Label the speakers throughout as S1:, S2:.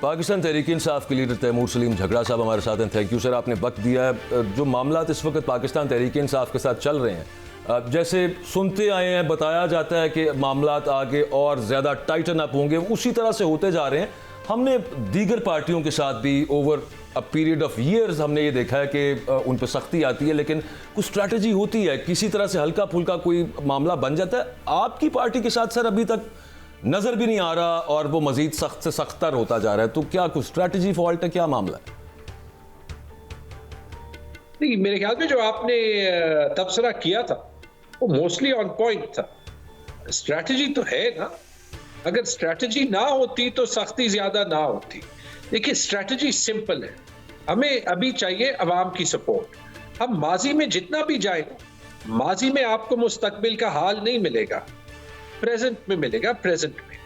S1: पाकिस्तान तहरीक इंसाफ के लीडर तैमूर सलीम झगड़ा साहब हमारे साथ हैं। थैंक यू सर, आपने वक्त दिया है। जो मामला इस वक्त पाकिस्तान तहरीक इंसाफ के साथ चल रहे हैं, जैसे सुनते आए हैं, बताया जाता है कि मामला आगे और ज़्यादा टाइटन अप होंगे, उसी तरह से होते जा रहे हैं। हमने दीगर पार्टियों के साथ भी over a period of years हमने ये देखा है कि उन पर सख्ती आती है, लेकिन कुछ स्ट्रैटेजी होती है, किसी तरह से हल्का फुल्का कोई मामला बन जाता है। आपकी पार्टी के साथ सर अभी तक नजर भी नहीं आ रहा और वो मजीद सख्त से सख्तर होता जा रहा है, तो क्या कुछ स्ट्रैटेजी फॉल्ट है, क्या मामला है?
S2: नहीं, मेरे ख्याल में जो आपने तबसरा किया था वो मोस्टली ऑन पॉइंट था। स्ट्रैटेजी तो है ना, अगर स्ट्रैटेजी ना होती तो सख्ती ज्यादा ना होती। देखिए, स्ट्रैटेजी सिंपल है, हमें अभी चाहिए अवाम की सपोर्ट। हम माजी में जितना भी जाए, माजी में आपको मुस्तकबिल का हाल नहीं मिलेगा, प्रेजेंट में मिलेगा, प्रेजेंट में।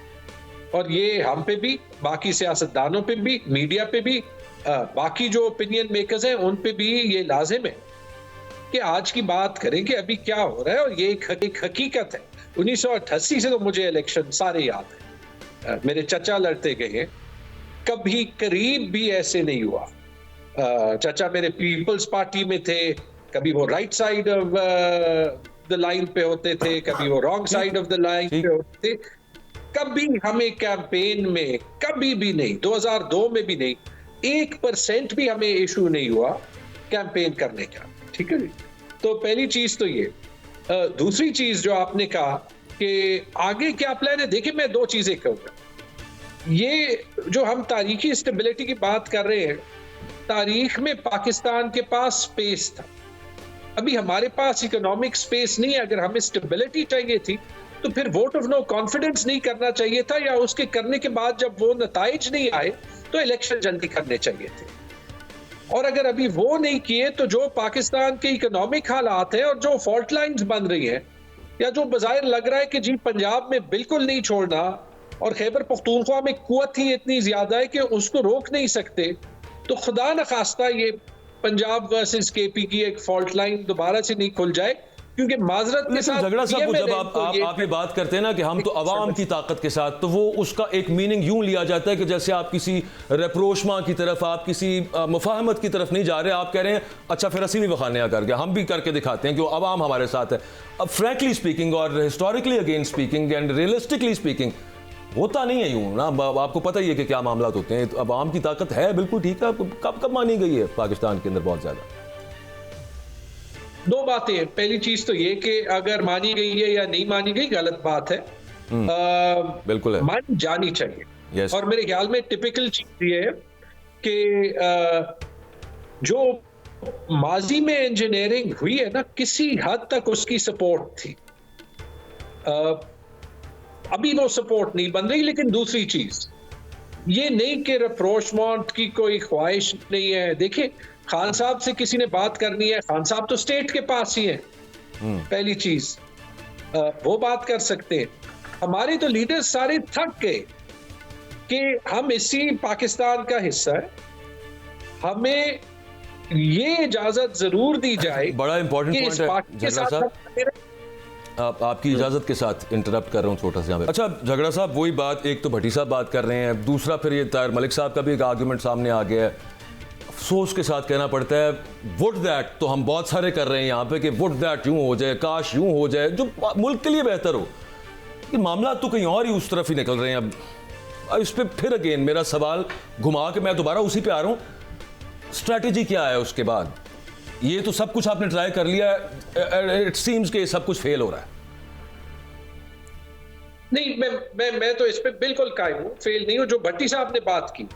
S2: और ये हम पे भी, बाकी सियासतदानों पे भी, मीडिया पे भी, बाकी जो ओपिनियन मेकर्स हैं उन पे भी ये लाजिम है कि आज की बात करें कि अभी क्या हो रहा है। और ये एक हकीकत है, 1988 से तो मुझे इलेक्शन सारे याद है, मेरे चचा लड़ते गए हैं, कभी करीब भी ऐसे नहीं हुआ। चचा मेरे पीपल्स पार्टी में थे, कभी वो right side of the line पे होते थे, कभी वो wrong side of the line पे होते थे। कभी हमें कैंपेन में कभी भी नहीं, 2002 में भी नहीं, 1% भी हमें इशू नहीं हुआ कैंपेन करने का। ठीक है जी, तो पहली चीज तो ये। दूसरी चीज जो आपने कहा कि आगे क्या प्लान है, देखिए मैं दो चीजें कहूंगा। ये जो हम तारीखी स्टेबिलिटी की बात कर रहे हैं, तारीख में पाकिस्तान के पास स्पेस था, अभी हमारे पास इकोनॉमिक स्पेस नहीं है। अगर हमें स्टेबिलिटी चाहिए थी तो फिर वोट ऑफ नो कॉन्फिडेंस नहीं करना चाहिए था, या उसके करने के बाद जब वो नताइज नहीं आए तो इलेक्शन जल्दी करने चाहिए थे। और अगर अभी वो नहीं किए तो जो पाकिस्तान के इकोनॉमिक हालात हैं और जो फॉल्ट लाइंस बन रही हैं, या जो बजाय लग रहा है कि जी पंजाब में बिल्कुल नहीं छोड़ना और खैबर पख्तूनख्वा में कुव्वत ही इतनी ज्यादा है कि उसको रोक नहीं सकते, तो खुदा न खास्ता ये पंजाब वर्सेस केपी की एक फॉल्ट लाइन दोबारा से नहीं खुल जाए। क्योंकि माजरत के साथ
S1: झगड़ा साहब, जब आप ये बात करते हैं ना कि हम तो अवाम की ताकत के साथ, तो वो उसका एक मीनिंग यूं लिया जाता है कि जैसे आप किसी रेप्रोशमा की तरफ, आप किसी मुफाहमत की तरफ नहीं जा रहे, आप कह रहे हैं अच्छा फिर असी भी बखाने करके हम भी करके दिखाते हैं कि वो अवाम हमारे साथ है। अब फ्रैंकली स्पीकिंग और historically again speaking and realistically speaking होता नहीं है यूं ना। आपको पता ही है कि क्या मामला होते हैं। तो अवाम की ताकत है, बिल्कुल ठीक है, कब मानी गई है पाकिस्तान के अंदर बहुत ज्यादा।
S2: दो बातें हैं, पहली चीज तो ये कि अगर मानी गई है या नहीं मानी गई गलत बात है,
S1: बिल्कुल है,
S2: मानी जानी चाहिए।
S1: yes.
S2: और मेरे ख्याल में टिपिकल चीज ये है कि जो माजी में इंजीनियरिंग हुई है ना, किसी हद तक उसकी सपोर्ट थी, अभी वो सपोर्ट नहीं बन रही। लेकिन दूसरी चीज ये नहीं कि रिप्रोचमेंट की कोई ख्वाहिश नहीं है। देखिए, खान साहब से किसी ने बात करनी है, खान साहब तो स्टेट के पास ही है, पहली चीज वो बात कर सकते हैं। हमारे तो लीडर सारे थक गए कि हम इसी पाकिस्तान का हिस्सा है, हमें ये इजाजत जरूर दी जाए।
S1: बड़ा इंपॉर्टेंट पॉइंट है झगड़ा साहब, आपकी इजाजत के साथ इंटरप्ट कर रहा हूँ छोटा सा यहाँ पे। अच्छा झगड़ा साहब, वही बात, एक तो भट्टी साहब बात कर रहे हैं, दूसरा फिर ये ताहिर मलिक साहब का भी एक आर्गुमेंट सामने आ गया है। अफसोस के साथ कहना पड़ता है, वुड दैट तो हम बहुत सारे कर रहे हैं यहाँ पे कि वुड दैट यूं हो जाए, काश यूं हो जाए, जो मुल्क के लिए बेहतर हो। कि मामला तो कहीं और ही उस तरफ ही निकल रहे हैं। अब इस पर फिर अगेन मेरा सवाल घुमा के मैं दोबारा उसी पे आ रहा हूँ, स्ट्रैटेजी क्या है उसके बाद? ये तो सब कुछ आपने ट्राई कर लिया, इट सीम्स कि सब कुछ फेल हो रहा है।
S2: नहीं, मैं तो इस पे बिल्कुल कायम हूँ, फेल नहीं हूँ। जो भट्टी साहब ने बात की,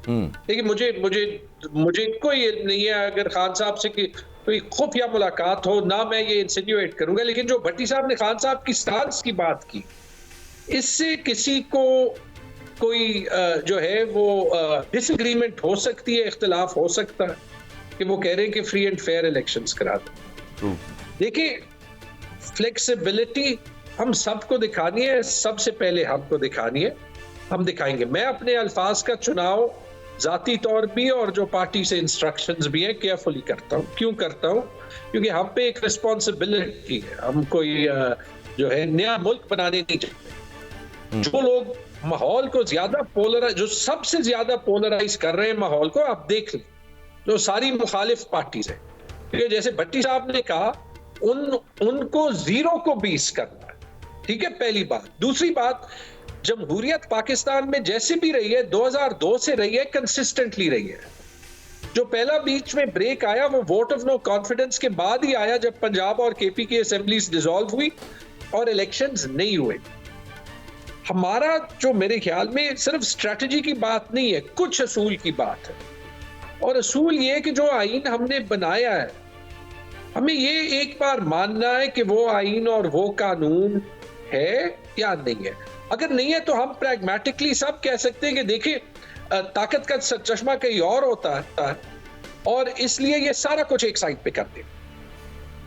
S2: देखिए मुझे कोई नहीं है अगर खान साहब से कोई खुफिया मुलाकात हो, ना मैं ये इंसिन्यूएट करूंगा। लेकिन जो भट्टी साहब ने खान साहब की स्टांस की बात की, इससे किसी को कोई जो है वो डिसएग्रीमेंट हो सकती है, इख्तिलाफ हो सकता है कि वो कह रहे हैं कि फ्री एंड फेयर इलेक्शंस करा दो। देखिए, फ्लेक्सिबिलिटी हम सबको दिखानी है, सबसे पहले हमको दिखानी है, हम दिखाएंगे। मैं अपने अल्फाज का चुनाव जाती तौर भी और जो पार्टी से इंस्ट्रक्शंस भी हैं केयरफुली करता हूं। क्यों करता हूं? क्योंकि हम पे एक रिस्पॉन्सिबिलिटी है, हम कोई जो है नया मुल्क बनाने नहीं चाहते। जो लोग माहौल को ज्यादा पोलराइज, जो सबसे ज्यादा पोलराइज कर रहे हैं माहौल को, आप देख लें, जो सारी मुखालिफ पार्टीज है। जैसे भट्टी साहब ने कहा, उनको 0 को 20 करना है, ठीक है, पहली बात। दूसरी बात, जमहूरियत पाकिस्तान में जैसे भी रही है, 2002 से रही है, कंसिस्टेंटली रही है। जो पहला बीच में ब्रेक आया वो वोट ऑफ नो कॉन्फिडेंस के बाद ही आया, जब पंजाब और केपी की असेंबलीज डिसॉल्व हुई और इलेक्शंस नहीं हुए। हमारा जो मेरे ख्याल में सिर्फ स्ट्रेटजी की बात नहीं है, कुछ असूल की बात है। और असूल ये कि जो आईन हमने बनाया है, हमें ये एक बार मानना है कि वो आईन और वो कानून है या नहीं है। अगर नहीं है तो हम प्रैग्मेटिकली सब कह सकते हैं कि देखिए, ताकत का चश्मा कहीं और होता है और इसलिए ये सारा कुछ एक साइड पे करते हैं।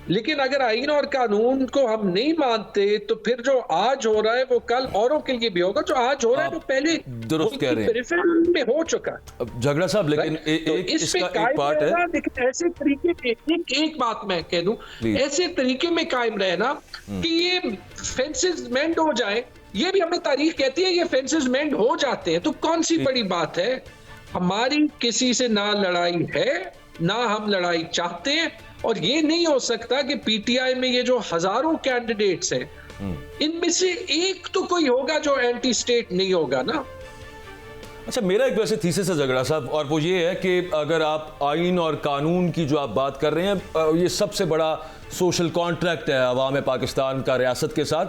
S2: लेकिन अगर आईन और कानून को हम नहीं मानते तो फिर जो आज हो रहा है वो कल औरों के लिए भी होगा। जो आज हो रहा है वो पहले
S1: दुरुस्त कह रहे हैं
S2: में हो चुका है।
S1: झगड़ा साहब, लेकिन इसका एक पार्ट है,
S2: लेकिन ऐसे तरीके में एक बात मैं कह दूं, ऐसे तरीके में कायम रहना कि ये फेंसेस मेंड हो जाए, ये भी हमें तारीख कहती है, ये फेंसेस मेंड हो जाते हैं तो कौन सी बड़ी बात है। हमारी किसी से ना लड़ाई है, ना हम लड़ाई चाहते हैं, और ये नहीं हो सकता कि पीटीआई में ये जो हजारों कैंडिडेट्स हैं, इनमें से एक तो कोई होगा जो एंटी स्टेट नहीं होगा ना।
S1: अच्छा, मेरा एक वैसे थीसिस है झगड़ा साहब, और वो ये है कि अगर आप आईन और कानून की जो आप बात कर रहे हैं, ये सबसे बड़ा सोशल कॉन्ट्रैक्ट है अवाम पाकिस्तान का रियासत के साथ।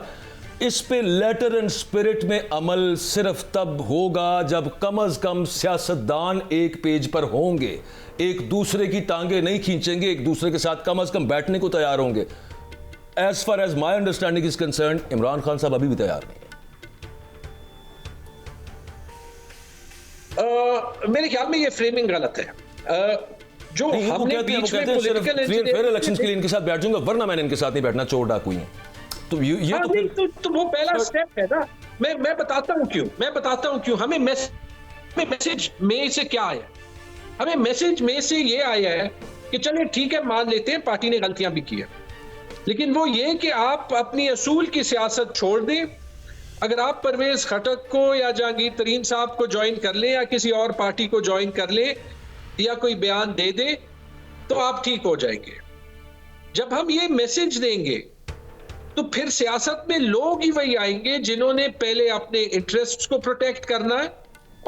S1: इस पे लेटर एंड स्पिरिट में अमल सिर्फ तब होगा जब कम अज कम सियासतदान एक पेज पर होंगे, एक दूसरे की टांगे नहीं खींचेंगे, एक दूसरे के साथ कम अज कम बैठने को तैयार होंगे। As far as my understanding is concern, Imran Khan साहब अभी भी तैयार नहीं
S2: है। मेरे ख्याल में ये फ्रेमिंग गलत है। जो हमने बीच में पॉलिटिकल
S1: फेयर इलेक्शंस के लिए इनके साथ बैठ जाऊंगा, वरना मैंने इनके साथ नहीं बैठना, चोर डाकू हैं। तो ये
S2: तो वो पहला स्टेप है ना। मैं बताता हूं क्यों हमें मैसेज में से क्या आया। हमें मैसेज में से ये आया है कि चलिए ठीक है, मान लेते हैं पार्टी ने गलतियां भी की है, लेकिन वो ये कि आप अपनी असूल की सियासत छोड़ दें। अगर आप परवेज खटक को या जहांगीर तरीन साहब को ज्वाइन कर लें या किसी और पार्टी को ज्वाइन कर लें या कोई बयान दे दे तो आप ठीक हो जाएंगे। जब हम ये मैसेज देंगे तो फिर सियासत में लोग ही वही आएंगे जिन्होंने पहले अपने इंटरेस्ट्स को प्रोटेक्ट करना है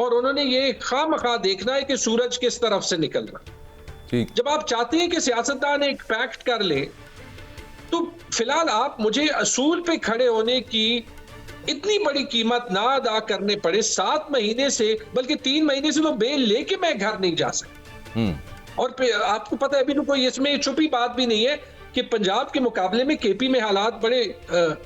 S2: और उन्होंने ये खामखा देखना है कि सूरज किस तरफ से निकल रहा। जब आप चाहते हैं कि सियासतदान एक पैक्ट कर ले, तो फिलहाल आप मुझे असूल पे खड़े होने की इतनी बड़ी कीमत ना अदा करने पड़े। 7 महीने से, बल्कि 3 महीने से तो बेल लेके मैं घर नहीं जा सकता। और आपको पता है, अभी तो कोई इसमें छुपी बात भी नहीं है कि पंजाब के मुकाबले में केपी में हालात बड़े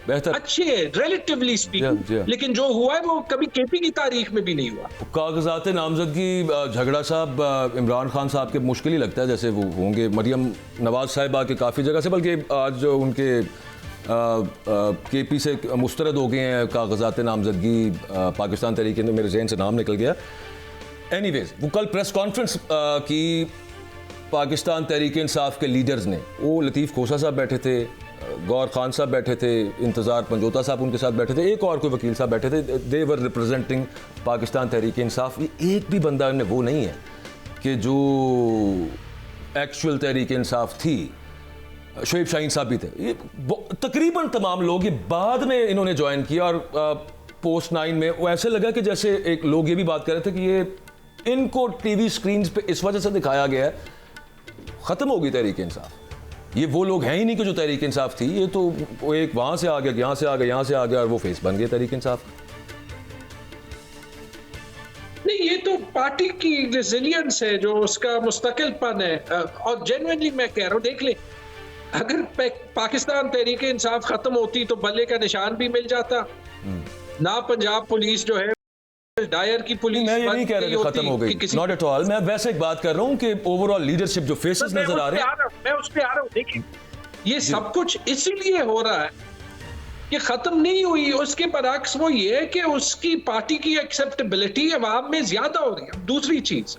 S2: अच्छे हैं रिलेटिवली स्पीकिंग, लेकिन जो हुआ है वो कभी केपी की तारीख में भी नहीं हुआ।
S1: कागजात नामजदगी झगड़ा साहब इमरान खान साहब के मुश्किल ही लगता है जैसे वो होंगे। मरियम नवाज साहिबा के काफ़ी जगह से, बल्कि आज जो उनके केपी से मुस्तरद हो गए हैं कागजात नामजदगी पाकिस्तान तरीके में, मेरे जहन से नाम निकल गया। एनीवेज, वो कल प्रेस कॉन्फ्रेंस की पाकिस्तान तहरीक इंसाफ के लीडर्स ने, वो लतीफ़ खोसा साहब बैठे थे, गौर खान साहब बैठे थे, इंतज़ार पंजोता साहब उनके साथ बैठे थे, एक और कोई वकील साहब बैठे थे, दे वर रिप्रेजेंटिंग पाकिस्तान तहरीक इंसाफ। ये एक भी बंदा ने वो नहीं है कि जो एक्चुअल तहरीक इंसाफ थी। शोएब शाहीन साहब भी थे, ये तकरीबन तमाम लोग ये बाद में इन्होंने ज्वाइन किया। और पोस्ट 9 में वो ऐसे लगा कि जैसे एक लोग ये भी बात कर रहे थे कि ये इनको टीवी स्क्रीन पे इस वजह से दिखाया गया है खत्म होगी तहरीक इंसाफ। ये वो लोग हैं ही नहीं कि जो तहरीक इंसाफ थी, ये तो वो एक वहां से आ गया, यहां से आ गया, यहां से आ गया, और वो फेस बन गया तहरीक इंसाफ।
S2: नहीं, ये तो पार्टी की रेजिलियंस है, जो उसका मुस्तकिलपन है। और जेन्युइनली मैं कह रहा हूं, देख ले, अगर पाकिस्तान तहरीक इंसाफ खत्म होती तो बल्ले का निशान भी मिल जाता ना। पंजाब पुलिस जो है, डायर की पुलिस,
S1: मैं ये नहीं कह रहा कि खत्म हो गई, नॉट एट ऑल। मैं वैसे एक बात कर रहा हूं कि ओवरऑल लीडरशिप जो फेसेस नजर आ रहे हैं,
S2: मैं उस पे आ रहा हूं। देखिए, ये सब कुछ इसीलिए हो रहा है कि खत्म नहीं हुई। उसके बरअक्स वो ये है कि उसकी पार्टी की एक्सेप्टेबिलिटी अवाम में ज्यादा हो रही है। दूसरी चीज,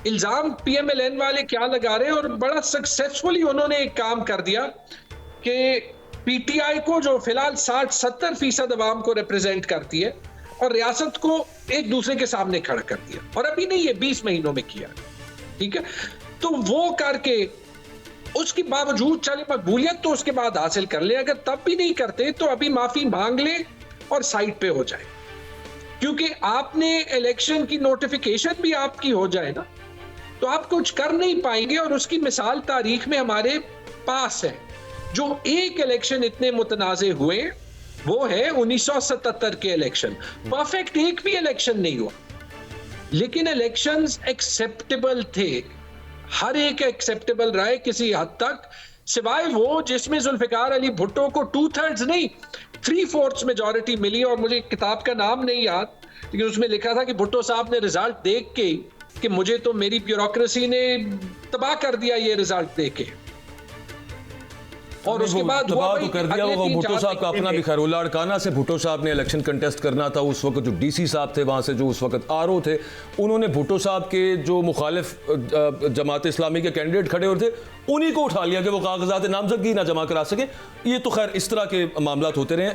S2: इल्जाम पीएमएलएन वाले क्या लगा रहे हैं, और बड़ा सक्सेसफुली उन्होंने एक काम कर दिया कि पीटीआई को, जो फिलहाल 60-70% अवाम को रिप्रेजेंट करती है, और रियासत को एक दूसरे के सामने खड़ा कर दिया, और अभी नहीं, ये 20 महीनों में किया, ठीक है। तो वो करके उसके बावजूद चले मकबूलियत तो उसके बाद हासिल कर ले, अगर तब भी नहीं करते तो अभी माफी मांग ले और साइड पे हो जाए, क्योंकि आपने इलेक्शन की नोटिफिकेशन भी आपकी हो जाए ना तो आप कुछ कर नहीं पाएंगे। और उसकी मिसाल तारीख में हमारे पास है, जो एक इलेक्शन इतने मुतनाज़े हुए वो है 1977 के इलेक्शन। परफेक्ट एक भी इलेक्शन नहीं हुआ, लेकिन इलेक्शंस एक्सेप्टेबल थे, हर एक एक्सेप्टेबल रहा किसी हद तक, सिवाय वो जिसमें जुल्फिकार अली भुट्टो को 2/3 नहीं 3/4 मेजॉरिटी मिली। और मुझे किताब का नाम नहीं याद, लेकिन उसमें लिखा था कि भुट्टो साहब ने रिजल्ट देख के कि मुझे तो मेरी ब्यूरोक्रेसी ने तबाह कर दिया ये रिजल्ट देके, और उसके बाद
S1: तबाह तो कर दिया होगा। भुट्टो साहब का अपना भी खैर लाड़काना से भुट्टो साहब ने इलेक्शन कंटेस्ट करना था। उस वक्त जो डीसी साहब थे वहाँ से, जो उस वक्त आरओ थे, उन्होंने भुट्टो साहब के जो मुखालिफ जमात इस्लामी के कैंडिडेट खड़े हुए थे उन्हीं को उठा लिया कि वो कागजात नामजदगी ना जमा करा सके। ये तो खैर इस तरह के मामला होते रहे।